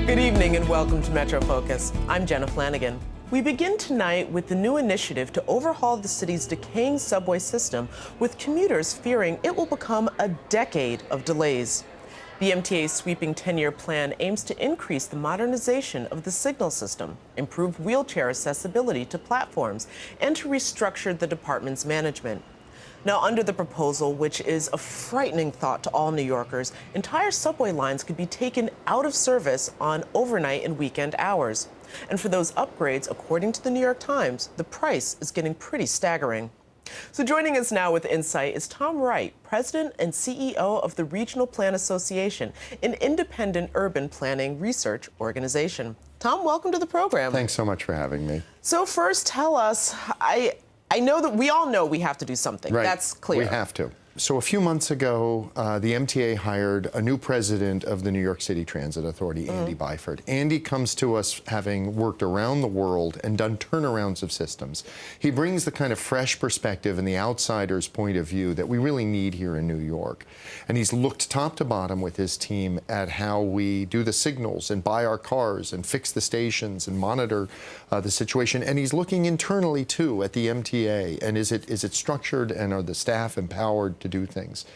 Good evening and welcome to Metro Focus. I'm Jenna Flanagan. We begin tonight with the new initiative to overhaul the city's decaying subway system, with commuters fearing it will become a decade of delays. The MTA's sweeping 10-year plan aims to increase the modernization of the signal system, improve wheelchair accessibility to platforms, and to restructure the department's management. Now, under the proposal, which is a frightening thought to all New Yorkers, entire subway lines could be taken out of service on overnight and weekend hours. And for those upgrades, according to the New York Times, the price is getting pretty staggering. So joining us now with insight is Tom Wright, President and CEO of the Regional Plan Association, an independent urban planning research organization. Tom, welcome to the program. Thanks so much for having me. So first, tell us, I know that we all know we have to do something. Right. That's clear. We have to. So a few months ago, the MTA hired a new president of the New York City Transit Authority, Andy Byford. Andy comes to us having worked around the world and done turnarounds of systems. He brings the kind of fresh perspective and the outsider's point of view that we really need here in New York. And he's looked top to bottom with his team at how we do the signals and buy our cars and fix the stations and monitor the situation. And he's looking internally, too, at the MTA. And is it structured, and are the staff empowered to do things?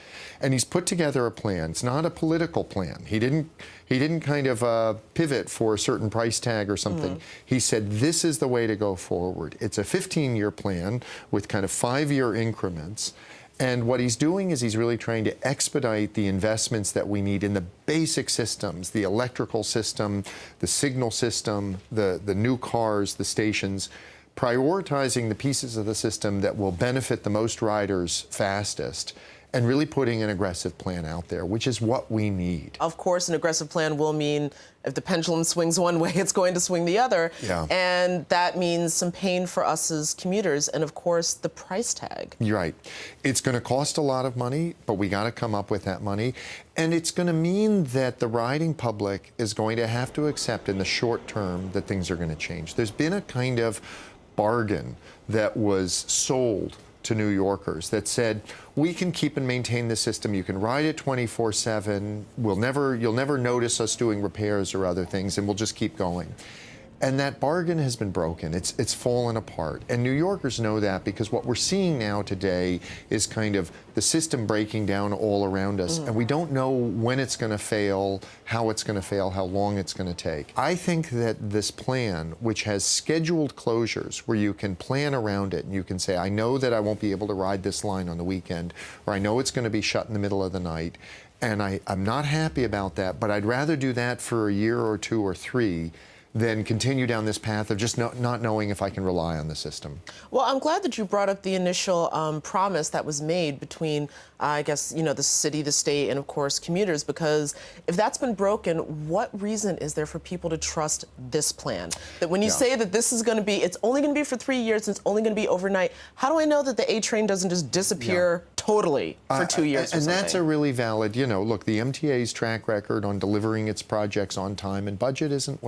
And he's put together a plan. It's not a political plan. He didn't kind of pivot for a certain price tag or something. He said, this is the way to go forward. It's a 15-year plan with kind of 5-year increments. And what he's doing is he's really trying to expedite the investments that we need in the basic systems, the electrical system, the signal system, the new cars, the stations, prioritizing the pieces of the system that will benefit the most riders fastest, and really putting an aggressive plan out there, which is what we need. Of course, an aggressive plan will mean if the pendulum swings one way, it's going to swing the other. Yeah. And that means some pain for us as commuters and, of course, the price tag. You're right. It's going to cost a lot of money, but we got to come up with that money. And it's going to mean that the riding public is going to have to accept in the short term that things are going to change. There's been a kind of bargain that was sold to New Yorkers that said, we can keep and maintain the system. You can ride it 24/7. You'll never notice us doing repairs or other things, and we'll just keep going. And that bargain has been broken. It's fallen apart. And New Yorkers know that, because what we're seeing now today is kind of the system breaking down all around us. And we don't know when it's going to fail, how it's going to fail, how long it's going to take. I think that this plan, which has scheduled closures where you can plan around it and you can say, I know that I won't be able to ride this line on the weekend, or I know it's going to be shut in the middle of the night, and I'm not happy about that, but I'd rather do that for a year or 2 or 3 than continue down this path of just not knowing if I can rely on the system. Well, I'm glad that you brought up the initial promise that was made between, I guess, the city, the state, and, of course, commuters, because if that's been broken, what reason is there for people to trust this plan? That when you say that this is going to be, it's only going to be for 3 years, and it's only going to be overnight, how do I know that the A train doesn't just disappear totally for 2 years or something? And that's a really valid, look, the MTA's track record on delivering its projects on time and budget isn't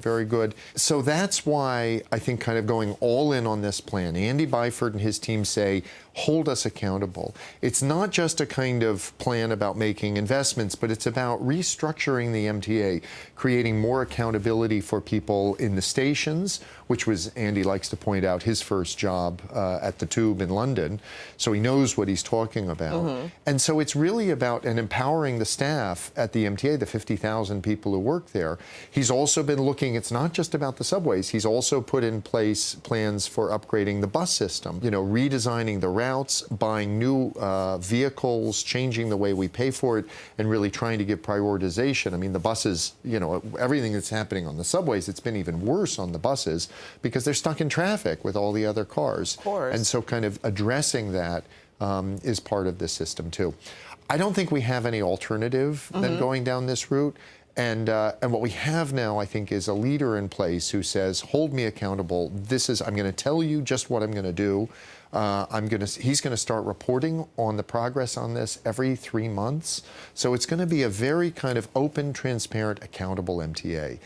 very good. So that's why I think kind of going all in on this plan. Andy Byford and his team say, hold us accountable. It's not just a kind of plan about making investments, but it's about restructuring the MTA, creating more accountability for people in the stations, which was, Andy likes to point out, his first job at the Tube in London. So he knows what he's talking about. And so it's really about empowering the staff at the MTA, the 50,000 people who work there. He's also been looking, it's not just about the subways, he's also put in place plans for upgrading the bus system, redesigning the routes, buying new vehicles, changing the way we pay for it, and really trying to give prioritization. I mean, the buses, everything that's happening on the subways, it's been even worse on the buses because they're stuck in traffic with all the other cars. Of course. And so kind of addressing that is part of this system, too. I don't think we have any alternative than going down this route. And what we have now, I think, is a leader in place who says, hold me accountable. I'm going to tell you just what I'm going to do. He's going to start reporting on the progress on this every 3 months. So it's going to be a very kind of open, transparent, accountable MTA.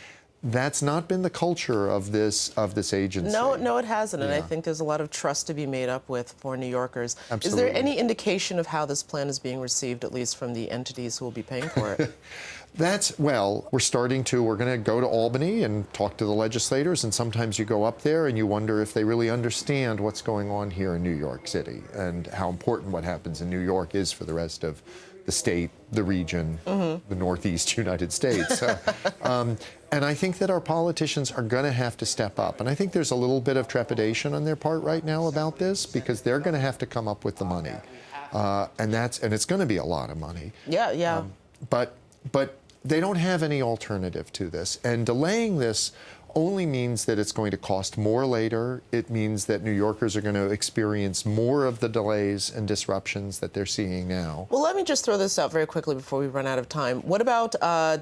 That's not been the culture of this agency. No, it hasn't. And Yeah. I think there's a lot of trust to be made up with for New Yorkers. Absolutely. Is there any indication of how this plan is being received, at least from the entities who will be paying for it? We're starting to, we're going to go to Albany and talk to the legislators, and sometimes you go up there and you wonder if they really understand what's going on here in New York City and how important what happens in New York is for the rest of the state, the region, the Northeast United States. And I think that our politicians are going to have to step up. And I think there's a little bit of trepidation on their part right now about this because they're going to have to come up with the money. And it's going to be a lot of money. Yeah. But they don't have any alternative to this. And delaying this only means that it's going to cost more later. It means that New Yorkers are going to experience more of the delays and disruptions that they're seeing now. Well, let me just throw this out very quickly before we run out of time. What about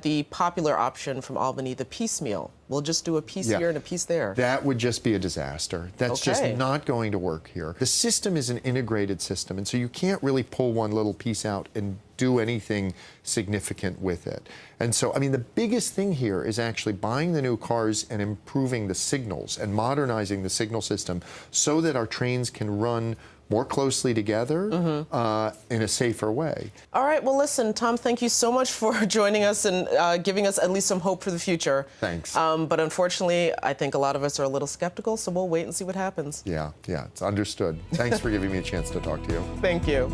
the popular option from Albany, the piecemeal? We'll just do a piece here and a piece there. That would just be a disaster. That's just not going to work here. The system is an integrated system, and so you can't really pull one little piece out and do anything significant with it. And so, I mean, the biggest thing here is actually buying the new cars and improving the signals and modernizing the signal system so that our trains can run more closely together in a safer way. All right, well, listen, Tom, thank you so much for joining us and giving us at least some hope for the future. Thanks. But unfortunately, I think a lot of us are a little skeptical, so we'll wait and see what happens. Yeah, it's understood. Thanks for giving me a chance to talk to you. Thank you.